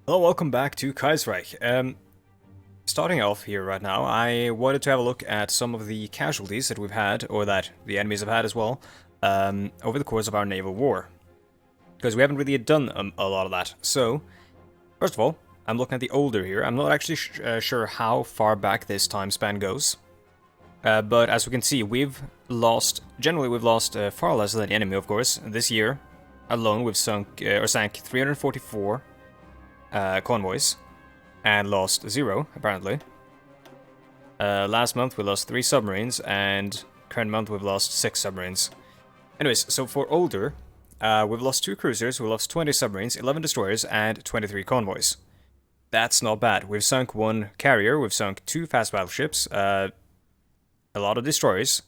Hello, welcome back to Kaiserreich. Starting off here right now, I wanted to have a look at some of the casualties that we've had, or that the enemies have had as well, over the course of our naval war. Because we haven't really done a lot of that. So, first of all, I'm looking at the older here. I'm not actually sure how far back this time span goes. But as we can see, generally we've lost far less than the enemy, of course. This year alone, we've sank 344 convoys, and lost 0, apparently. Last month we lost 3 submarines, and current month we've lost 6 submarines. Anyways, so for older, we've lost 2 cruisers, we lost 20 submarines, 11 destroyers, and 23 convoys. That's not bad. We've sunk 1 carrier, we've sunk 2 fast battleships, a lot of destroyers,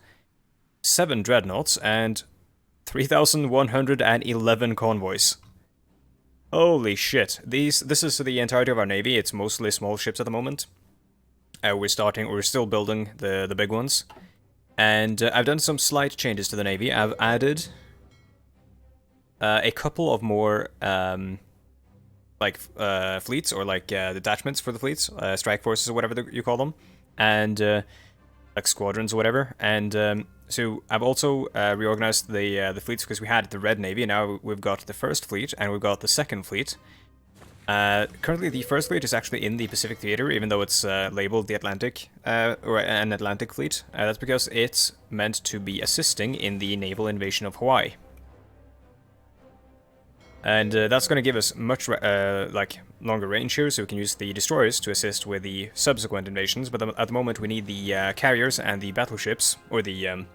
7 dreadnoughts, and 3,111 convoys. Holy shit. This is the entirety of our navy. It's mostly small ships at the moment. We're still building the big ones. And I've done some slight changes to the navy. I've added a couple of more fleets, or detachments for the fleets, strike forces or whatever you call them, and like squadrons or whatever. And so I've also reorganized the fleets, because we had the Red Navy, and now we've got the First Fleet, and we've got the Second Fleet. Currently, the First Fleet is actually in the Pacific Theater, even though it's labeled the Atlantic, or an Atlantic Fleet. That's because it's meant to be assisting in the naval invasion of Hawaii. And that's going to give us much longer range here, so we can use the destroyers to assist with the subsequent invasions. But at the moment, we need the carriers and the battleships, or the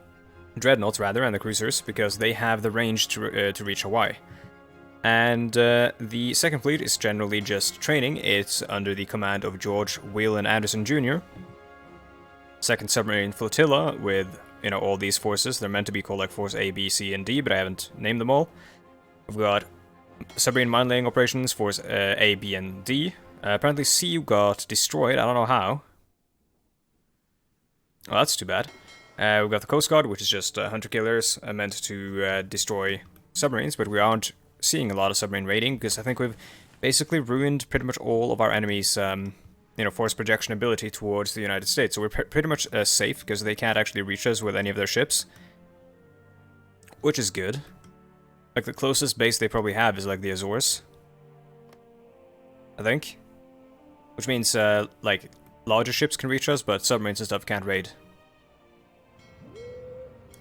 dreadnoughts rather, and the cruisers, because they have the range to reach Hawaii. And the Second Fleet is generally just training. It's under the command of George Whelan Anderson Jr. Second Submarine Flotilla with, all these forces. They're meant to be called like Force A, B, C, and D, but I haven't named them all. We've got Submarine Mine Laying Operations, Force A, B, and D. Apparently C got destroyed, I don't know how. Well, that's too bad. We've got the Coast Guard, which is just hunter killers, meant to destroy submarines, but we aren't seeing a lot of submarine raiding, because I think we've basically ruined pretty much all of our enemies' force projection ability towards the United States. So we're pretty much safe, because they can't actually reach us with any of their ships, which is good. Like, the closest base they probably have is like the Azores, I think, which means larger ships can reach us, but submarines and stuff can't raid.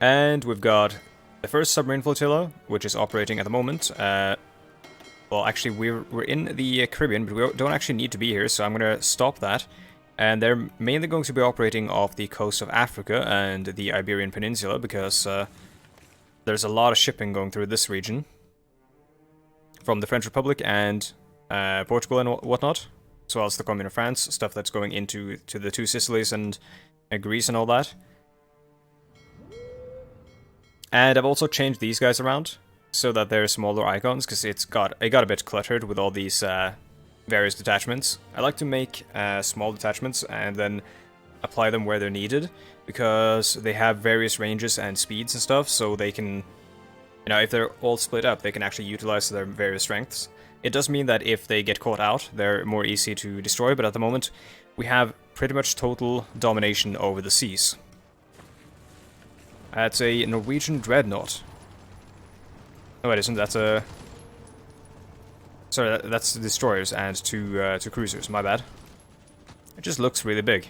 And we've got the first submarine flotilla, which is operating at the moment. Well, actually, we're in the Caribbean, but we don't actually need to be here, so I'm going to stop that. And they're mainly going to be operating off the coast of Africa and the Iberian Peninsula, because there's a lot of shipping going through this region from the French Republic and Portugal and whatnot, as well as the Commune of France, stuff that's going into the two Sicilies and Greece and all that. And I've also changed these guys around so that they're smaller icons, because it got a bit cluttered with all these various detachments. I like to make small detachments and then apply them where they're needed, because they have various ranges and speeds and stuff, so they can, if they're all split up, they can actually utilize their various strengths. It does mean that if they get caught out, they're more easy to destroy, but at the moment, we have pretty much total domination over the seas. That's a Norwegian dreadnought. No, it isn't. That's a... Sorry, that's destroyers and two cruisers. My bad. It just looks really big.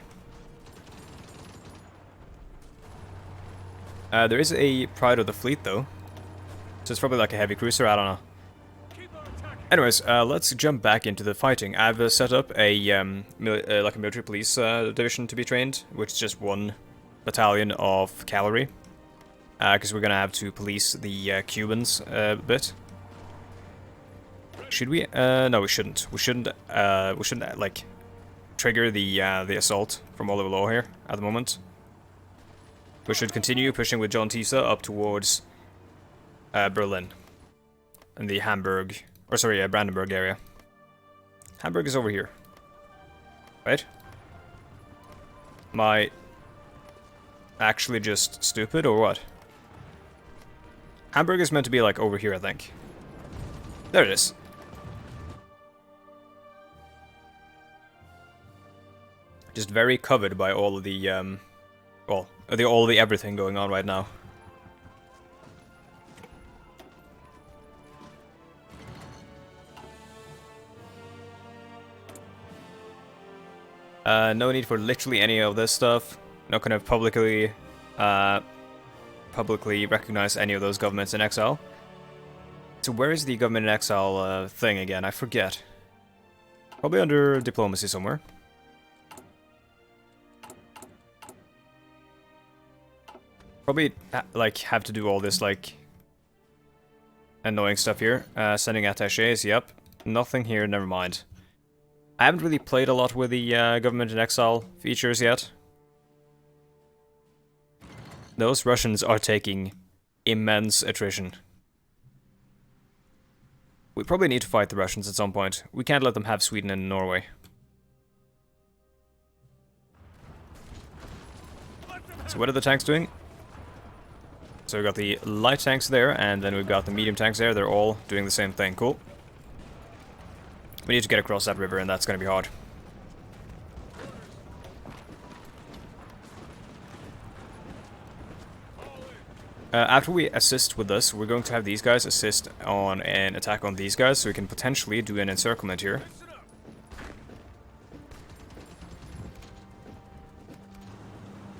There is a Pride of the Fleet, though. So it's probably like a heavy cruiser, I don't know. Anyways, let's jump back into the fighting. I've set up a military police division to be trained, which is just 1 battalion of cavalry. Because we're gonna have to police the Cubans a bit. Should we? No, we shouldn't. We shouldn't trigger the assault from all over law here at the moment. We should continue pushing with John Tisa up towards Berlin and the Brandenburg area. Hamburg is over here, right? Am I actually just stupid or what? Hamburg is meant to be like over here, I think. There it is. Just very covered by all of the, well, all of the everything going on right now. No need for literally any of this stuff. Not gonna publicly recognize any of those governments in exile. So where is the government in exile thing again? I forget. Probably under diplomacy somewhere. Probably like have to do all this like annoying stuff here. Sending attaches, yep. Nothing here, never mind. I haven't really played a lot with the government in exile features yet. Those Russians are taking immense attrition. We probably need to fight the Russians at some point. We can't let them have Sweden and Norway. So what are the tanks doing? So we've got the light tanks there, and then we've got the medium tanks there. They're all doing the same thing. Cool. We need to get across that river, and that's going to be hard. After we assist with this, we're going to have these guys assist on an attack on these guys, so we can potentially do an encirclement here.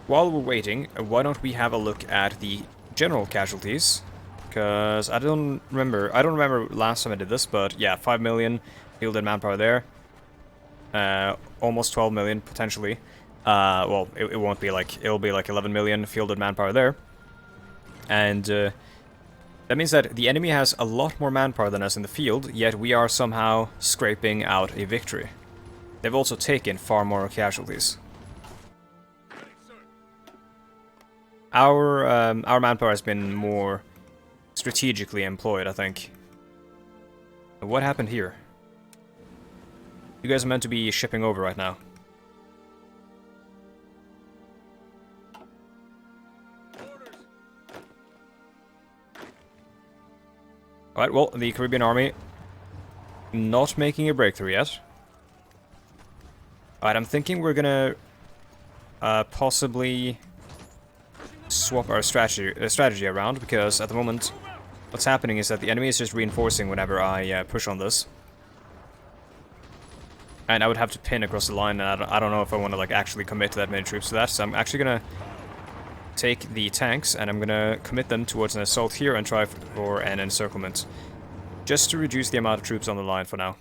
While we're waiting, why don't we have a look at the general casualties? Because I don't remember last time I did this, but yeah, 5 million fielded manpower there. Almost 12 million, potentially. Well, it won't be like, it'll be like 11 million fielded manpower there. And that means that the enemy has a lot more manpower than us in the field, yet we are somehow scraping out a victory. They've also taken far more casualties. Our manpower has been more strategically employed, I think. What happened here? You guys are meant to be shipping over right now. Alright, well, the Caribbean army not making a breakthrough yet. Alright, I'm thinking we're gonna possibly swap our strategy around, because at the moment what's happening is that the enemy is just reinforcing whenever I push on this. And I would have to pin across the line, and I don't know if I want to like actually commit to that many troops to that, so I'm actually gonna take the tanks and I'm gonna commit them towards an assault here and try for an encirclement, just to reduce the amount of troops on the line for now.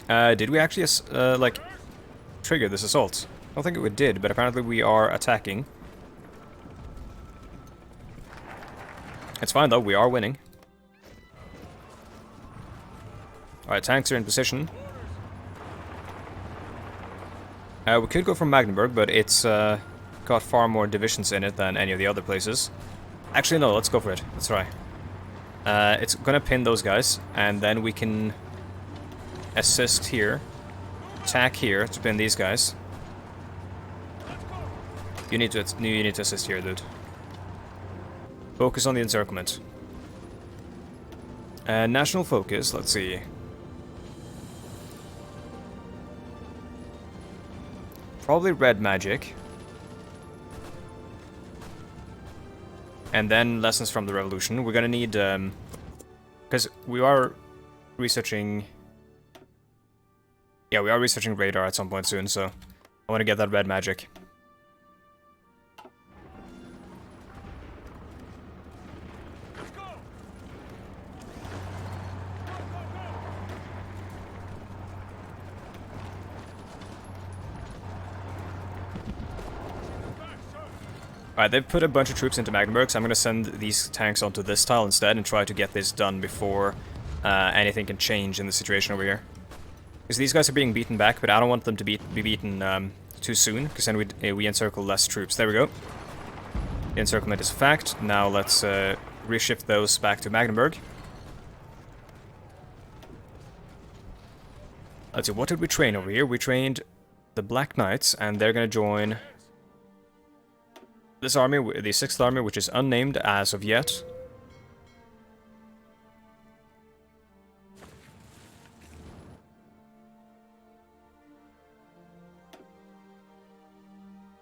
Did we actually like trigger this assault? I don't think we did, but apparently we are attacking. It's fine though, we are winning. Alright, tanks are in position. We could go for Magdeburg, but it's got far more divisions in it than any of the other places. Actually, no, let's go for it. Let's try. It's gonna pin those guys, and then we can assist here. Attack here to pin these guys. You need to assist here, dude. Focus on the encirclement. National focus, let's see. Probably red magic. And then lessons from the revolution. We're gonna need, because we are researching... Yeah, we are researching radar at some point soon, so I want to get that red magic. Alright, they've put a bunch of troops into Magdeburg, so I'm going to send these tanks onto this tile instead and try to get this done before anything can change in the situation over here. Because these guys are being beaten back, but I don't want them to be beaten too soon, because then we encircle less troops. There we go. The encirclement is a fact. Now let's reshift those back to Magdeburg. Let's see, what did we train over here? We trained the Black Knights, and they're going to join this army, the 6th army, which is unnamed as of yet.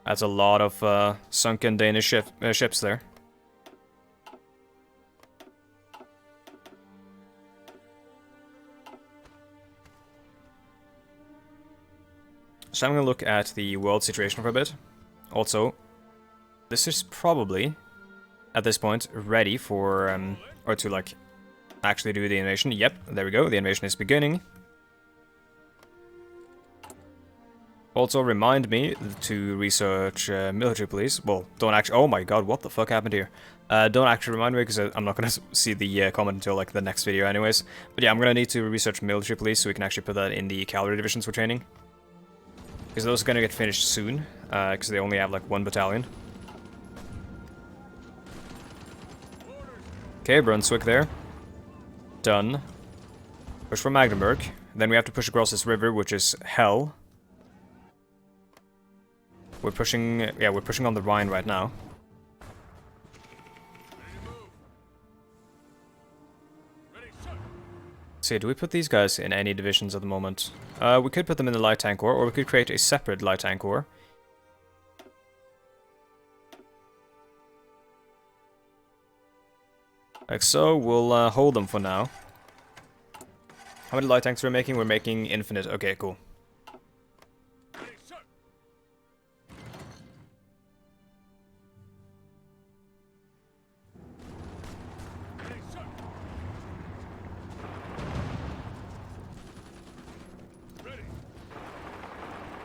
That's a lot of sunken Danish ships there. So I'm going to look at the world situation for a bit. Also, this is probably, at this point, ready for, or to, like, actually do the invasion. Yep, there we go, the invasion is beginning. Also, remind me to research military police. Well, don't actually... Oh my god, what the fuck happened here? Don't actually remind me, because I'm not going to see the comment until, like, the next video anyways. But yeah, I'm going to need to research military police so we can actually put that in the cavalry divisions we're training. Because those are going to get finished soon, because they only have, like, 1 battalion. Okay, Brunswick there. Done. Push for Magdeburg. Then we have to push across this river, which is hell. We're pushing... Yeah, we're pushing on the Rhine right now. See, do we put these guys in any divisions at the moment? We could put them in the light tank corps, or we could create a separate light tank corps. Like so, we'll hold them for now. How many light tanks we're making? We're making infinite. Okay, cool.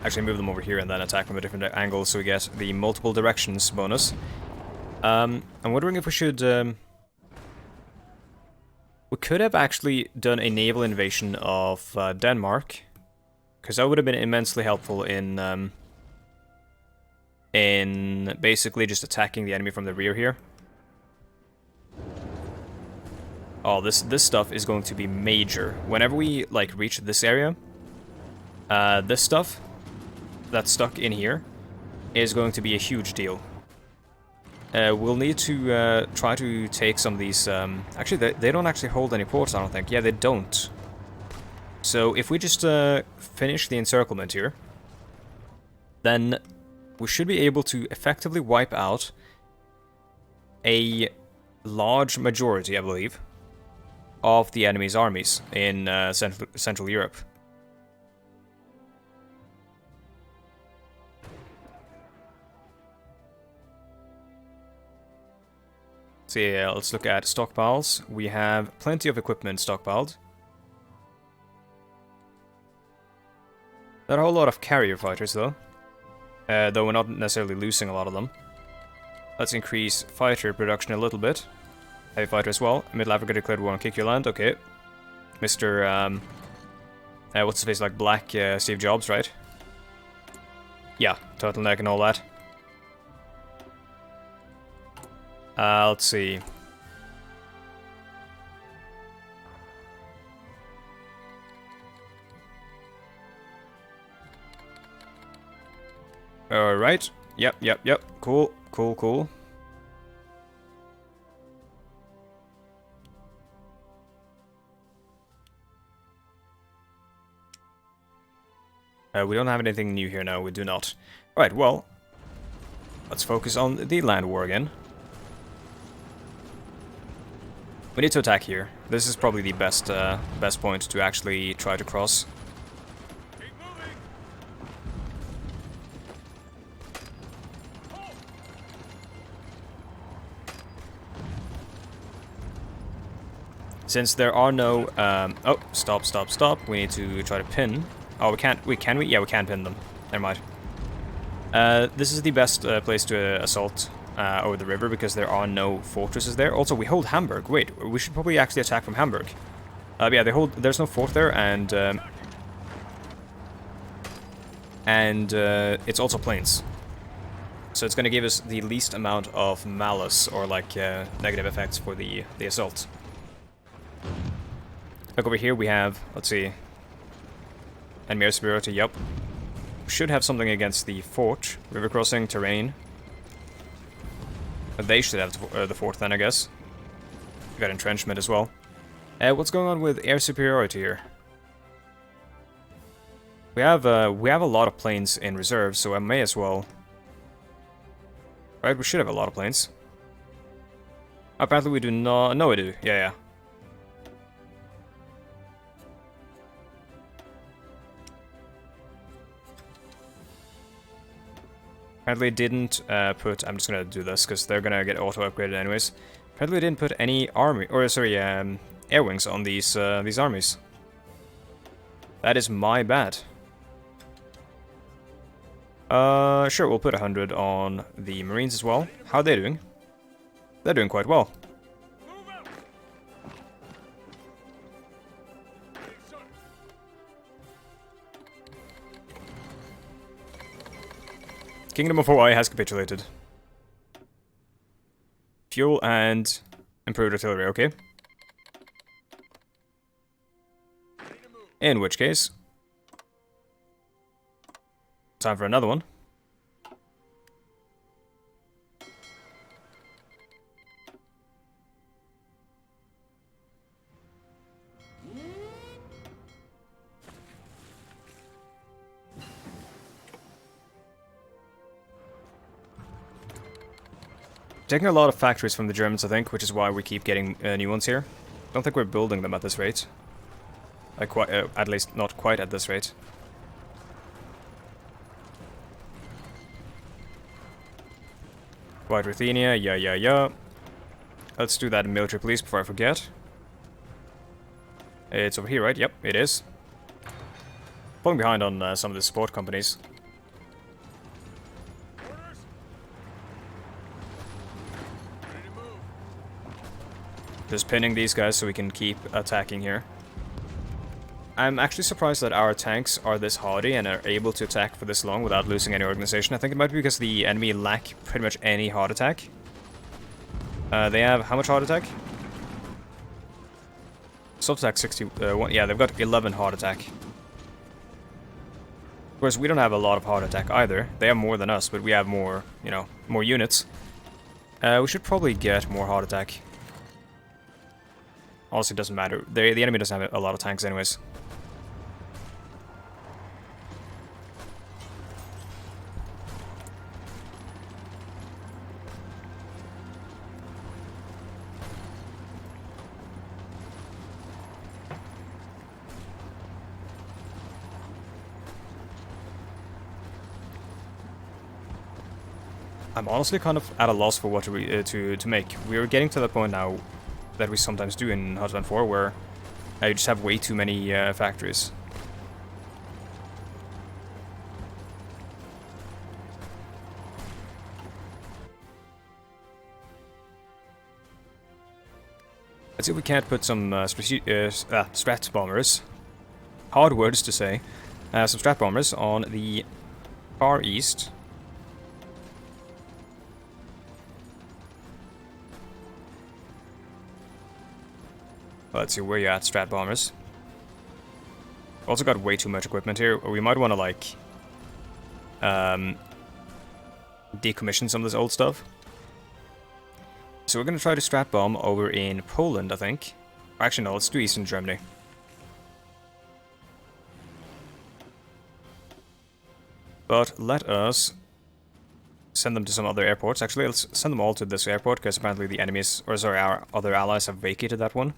Actually move them over here and then attack from a different angle so we get the multiple directions bonus. I'm wondering if we should... we could have actually done a naval invasion of Denmark, because that would have been immensely helpful in basically just attacking the enemy from the rear here. Oh, this stuff is going to be major. Whenever we, like, reach this area, this stuff that's stuck in here is going to be a huge deal. We'll need to try to take some of these... actually, they don't actually hold any ports, I don't think. Yeah, they don't. So if we just finish the encirclement here, then we should be able to effectively wipe out a large majority, I believe, of the enemy's armies in Central Europe. So yeah, let's look at stockpiles. We have plenty of equipment stockpiled. Not a whole lot of carrier fighters though. Though we're not necessarily losing a lot of them. Let's increase fighter production a little bit. Heavy fighter as well. Middle Africa declared war on Kick Your Land, okay. Mr. what's his face, like Black Steve Jobs, right? Yeah, turtleneck and all that. Let's see. Alright. Yep. Cool. We don't have anything new here now, we do not. Alright, well, let's focus on the land war again. We need to attack here. This is probably the best point to actually try to cross. Since there are no... oh, stop. We need to try to pin. Oh, we can't... Wait, can we? Yeah, we can pin them. Never mind. This is the best place to assault over the river, because there are no fortresses there. Also, we hold Hamburg. Wait, we should probably actually attack from Hamburg. Yeah, there's no fort there, and it's also plains. So it's going to give us the least amount of malice, or like negative effects for the assault. Look over here, we have, let's see, enemy air superiority, yup. We should have something against the fort, river crossing, terrain. They should have the fort then, I guess. We got entrenchment as well. What's going on with air superiority here? We have a lot of planes in reserve, so I may as well Right, we should have a lot of planes. Apparently we do not... No, we do. Yeah, yeah. Apparently didn't put... I'm just gonna do this, because they're gonna get auto-upgraded anyways. Apparently didn't put any army... Or, sorry, air wings on these armies. That is my bad. Sure, we'll put 100 on the Marines as well. How are they doing? They're doing quite well. Kingdom of Hawaii has capitulated. Fuel and improved artillery, okay. In which case, time for another one. Taking a lot of factories from the Germans, I think, which is why we keep getting new ones here. Don't think we're building them at this rate. At least not quite at this rate. White Ruthenia, yeah. Let's do that in military police before I forget. It's over here, right? Yep, it is. Falling behind on some of the support companies. Just pinning these guys so we can keep attacking here. I'm actually surprised that our tanks are this hardy and are able to attack for this long without losing any organization. I think it might be because the enemy lack pretty much any hard attack. They have how much hard attack? Soft attack 61. Yeah, they've got 11 hard attack. Of course, we don't have a lot of hard attack either. They have more than us, but we have more, you know, more units. We should probably get more hard attack. Also, it doesn't matter. The enemy doesn't have a lot of tanks anyways. I'm honestly kind of at a loss for what to make. We are getting to the point now that we sometimes do in Hydra 4, where you just have way too many factories. Let's see if we can't put some strat bombers, hard words to say, some strat bombers on the far east. Let's see where you're at, strat bombers. Also got way too much equipment here. We might want to, like, decommission some of this old stuff. So we're going to try to strat bomb over in Poland, I think. Actually, no, let's do Eastern Germany. But let us send them to some other airports. Actually, let's send them all to this airport, because apparently the enemies, or sorry, our other allies have vacated that one.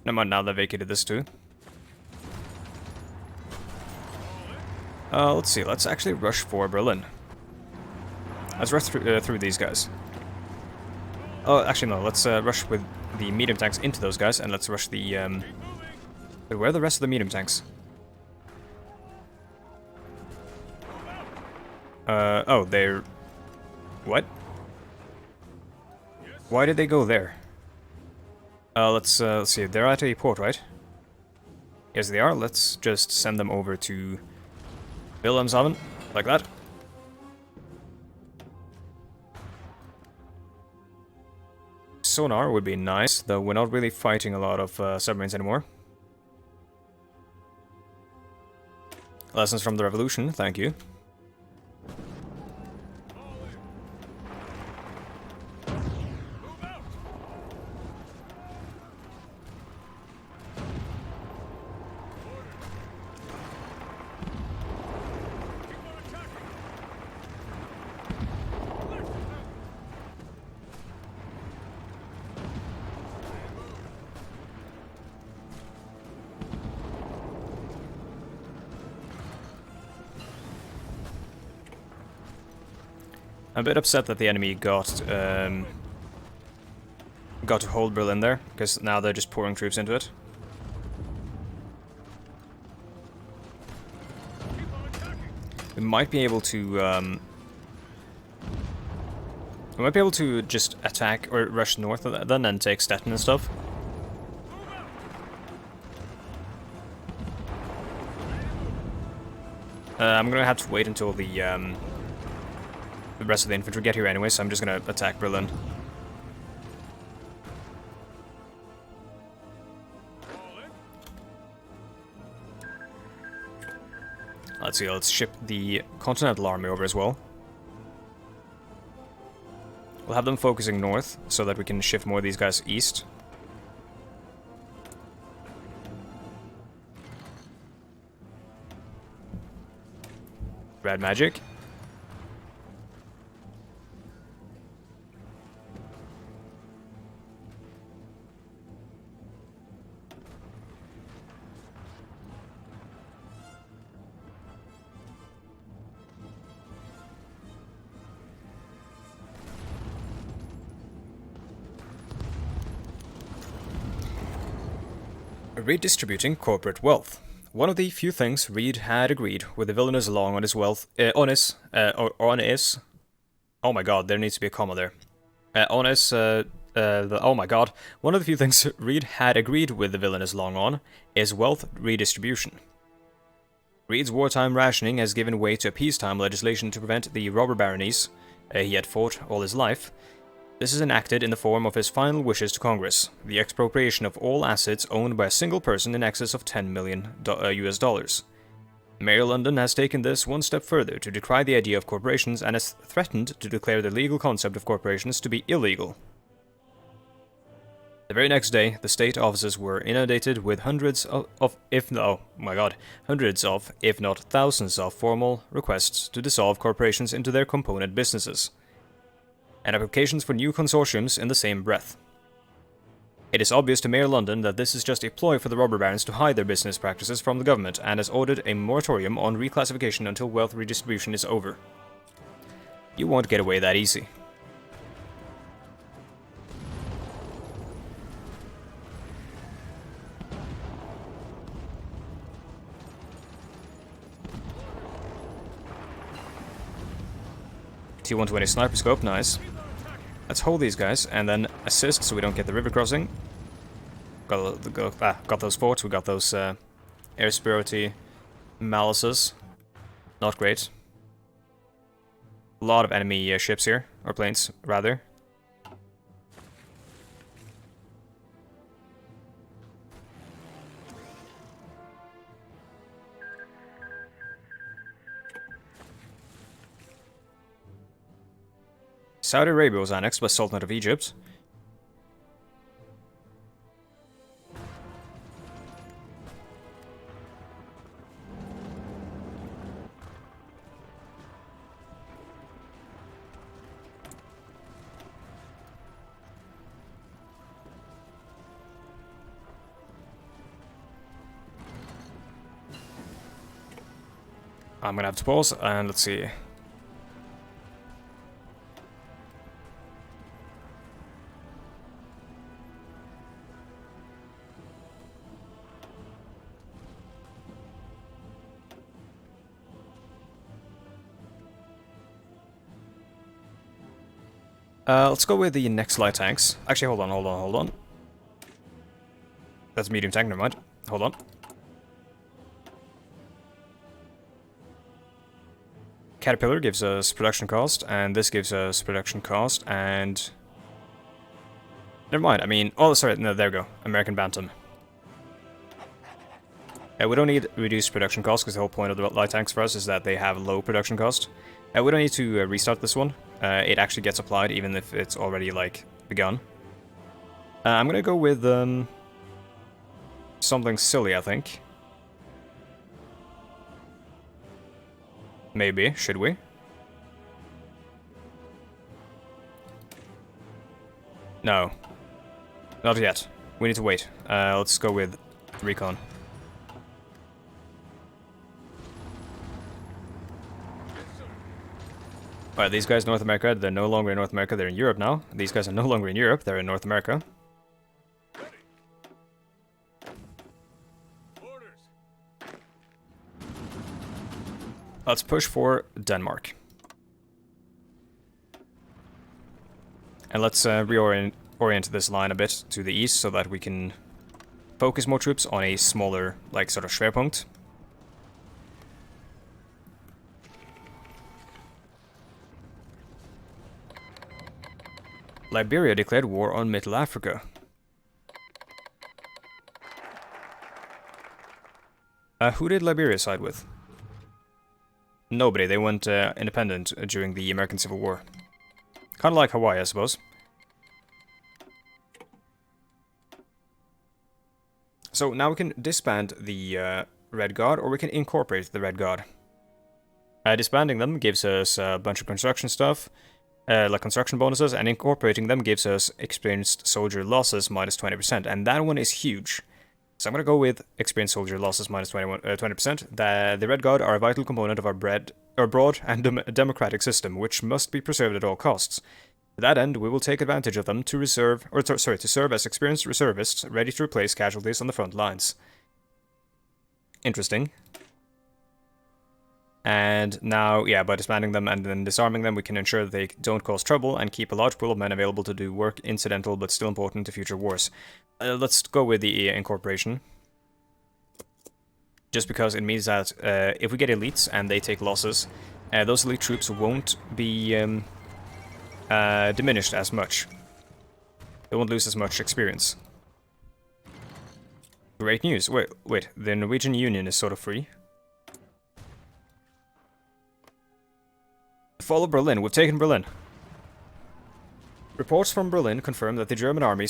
Never mind, now they vacated this too. Let's see, let's actually rush for Berlin. Let's rush through these guys. Oh, actually no, let's rush with the medium tanks into those guys, and let's rush the... Wait, where are the rest of the medium tanks? Oh, they're... What? Why did they go there? Let's see, they're at a port, right? Yes, they are. Let's just send them over to Wilhelmshaven, like that. Sonar would be nice, though we're not really fighting a lot of submarines anymore. Lessons from the Revolution, thank you. I'm a bit upset that the enemy got to hold Berlin there, because now they're just pouring troops into it. We might be able to just attack or rush north of that then and take Stettin and stuff. I'm gonna have to wait until the rest of the infantry get here anyway, so I'm just gonna attack Berlin. Let's see, let's ship the Continental Army over as well. We'll have them focusing north, so that we can shift more of these guys east. Red magic. Redistributing corporate wealth. One of the few things Reed had agreed with the villainous along on his wealth, oh my god, there needs to be a comma there. Oh my god, one of the few things Reed had agreed with the villainous along on is wealth redistribution. Reed's wartime rationing has given way to a peacetime legislation to prevent the robber baronies he had fought all his life. This is enacted in the form of his final wishes to Congress, the expropriation of all assets owned by a single person in excess of $10 million US. Mayor London has taken this one step further to decry the idea of corporations and has threatened to declare the legal concept of corporations to be illegal. The very next day, the state offices were inundated with hundreds of, if not thousands of formal requests to dissolve corporations into their component businesses, and applications for new consortiums in the same breath. It is obvious to Mayor London that this is just a ploy for the robber barons to hide their business practices from the government, and has ordered a moratorium on reclassification until wealth redistribution is over. You won't get away that easy. T-120 sniper scope, nice. Let's hold these guys and then assist so we don't get the river crossing. Got those forts, we got those air superiority malices. Not great. A lot of enemy ships here, or planes, rather. Saudi Arabia was annexed by Sultanate of Egypt. I'm gonna have to pause and let's see. Let's go with the next light tanks. Actually, hold on. That's medium tank, never mind. Hold on. Caterpillar gives us production cost, and this gives us production cost, and... Never mind, I mean... Oh, sorry, no, there we go. American Bantam. We don't need reduced production cost, because the whole point of the light tanks for us is that they have low production cost. We don't need to restart this one. It actually gets applied even if it's already, like, begun. I'm gonna go with, something silly, I think. Maybe, should we? No. Not yet. We need to wait. Let's go with recon. Alright, these guys North America, they're no longer in North America, they're in Europe now. These guys are no longer in Europe, they're in North America. Let's push for Denmark. And let's reorient this line a bit to the east so that we can focus more troops on a smaller, like, sort of Schwerpunkt. Liberia declared war on Middle Africa. Who did Liberia side with? Nobody. They went independent during the American Civil War. Kind of like Hawaii, I suppose. So now we can disband the Red Guard, or we can incorporate the Red Guard. Disbanding them gives us a bunch of construction stuff, like construction bonuses, and incorporating them gives us experienced soldier losses minus 20%, and that one is huge. So I'm going to go with experienced soldier losses minus 20%. The Red Guard are a vital component of our broad and democratic system, which must be preserved at all costs. To that end, we will take advantage of them to serve as experienced reservists ready to replace casualties on the front lines. Interesting. And now, yeah, by disbanding them and then disarming them, we can ensure that they don't cause trouble and keep a large pool of men available to do work incidental but still important to future wars. Let's go with the incorporation. Just because it means that if we get elites and they take losses, those elite troops won't be diminished as much. They won't lose as much experience. Great news. Wait, the Norwegian Union is sort of free. Fall of Berlin. We've taken Berlin. Reports from Berlin confirm that the German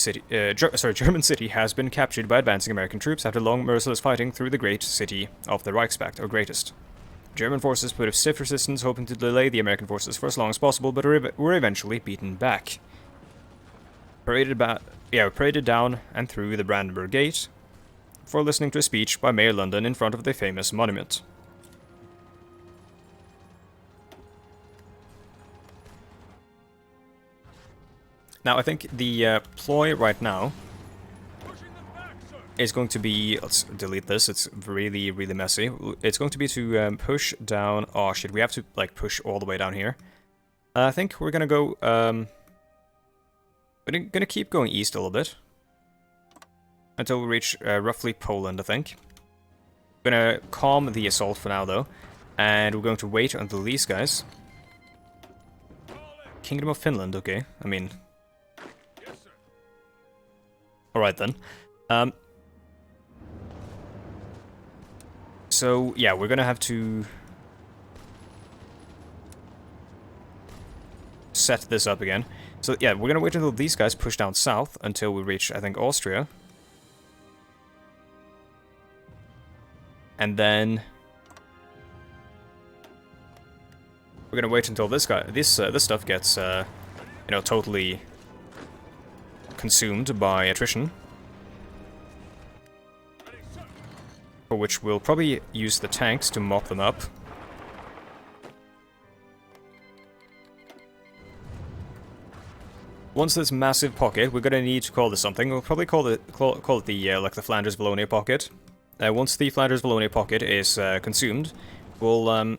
city has been captured by advancing American troops after long merciless fighting through the great city of the Reichspakt, or greatest. German forces put up stiff resistance, hoping to delay the American forces for as long as possible, but were eventually beaten back. Paraded down and through the Brandenburg Gate for listening to a speech by Mayor London in front of the famous monument. Now, I think the ploy right now is going to be... Let's delete this, it's really, really messy. It's going to be to push down... Oh, shit, we have to, like, push all the way down here. I think we're gonna go... we're gonna keep going east a little bit. Until we reach roughly Poland, I think. We're gonna calm the assault for now, though. And we're going to wait until these guys... Kingdom of Finland, okay. I mean... Alright then. So, yeah, we're gonna have to set this up again. So, yeah, we're gonna wait until these guys push down south until we reach, I think, Austria. And then... we're gonna wait until this stuff gets, you know, totally... consumed by attrition, for which we'll probably use the tanks to mop them up. Once this massive pocket, we're gonna need to call this something. We'll probably call it the like the Flanders-Wallonia pocket. Once the Flanders-Wallonia pocket is consumed, we'll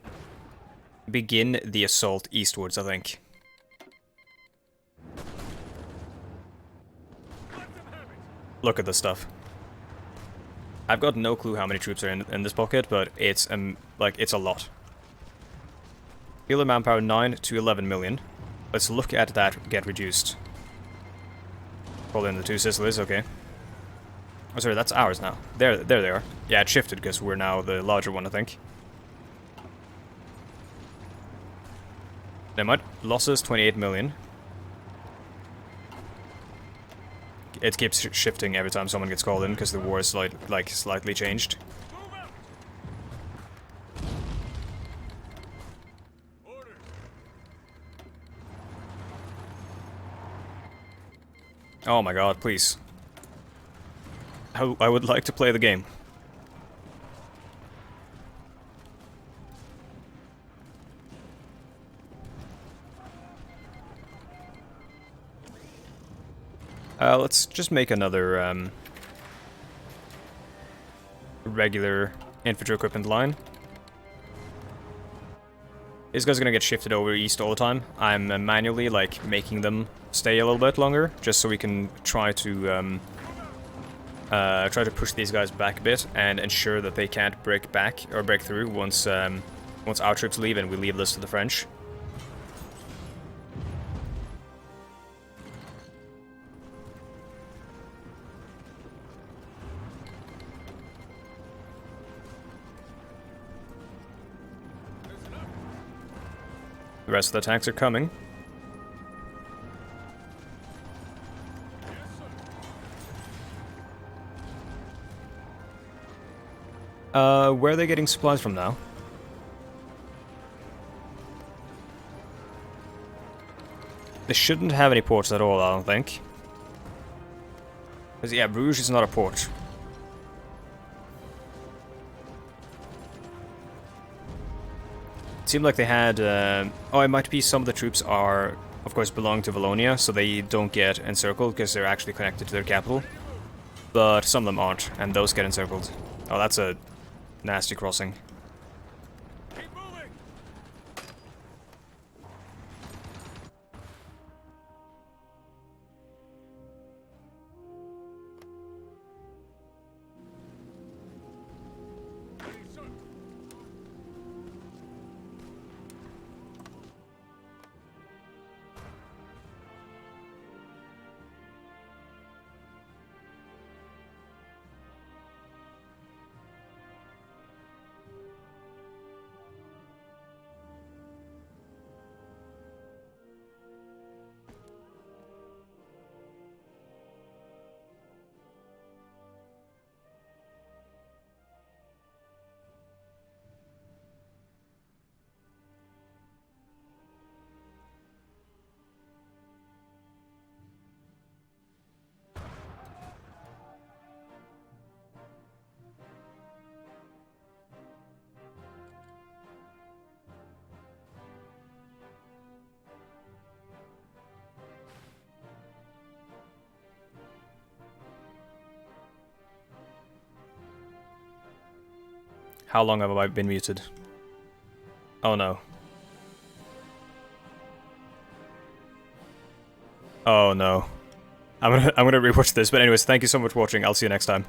begin the assault eastwards, I think. Look at this stuff. I've got no clue how many troops are in this pocket, but it's like it's a lot. Field manpower 9 to 11 million. Let's look at that get reduced. Pull in the two Sicilies, okay. Oh, sorry, that's ours now. There they are. Yeah, it shifted because we're now the larger one, I think. They might losses 28 million. It keeps shifting every time someone gets called in because the war is like slightly changed. Oh my god, please. I would like to play the game. Let's just make another regular infantry equipment line. These guys are gonna get shifted over east all the time. I'm manually, like, making them stay a little bit longer, just so we can try to push these guys back a bit and ensure that they can't break back or break through once our troops leave and we leave this to the French. The rest of the tanks are coming. Where are they getting supplies from now? They shouldn't have any ports at all, I don't think. Because, yeah, Bruges is not a port. It seemed like they had... oh, it might be some of the troops are, of course, belong to Wallonia, so they don't get encircled because they're actually connected to their capital. But some of them aren't, and those get encircled. Oh, that's a nasty crossing. How long have I been muted? Oh no. Oh no. I'm gonna rewatch this, but anyways, thank you so much for watching. I'll see you next time.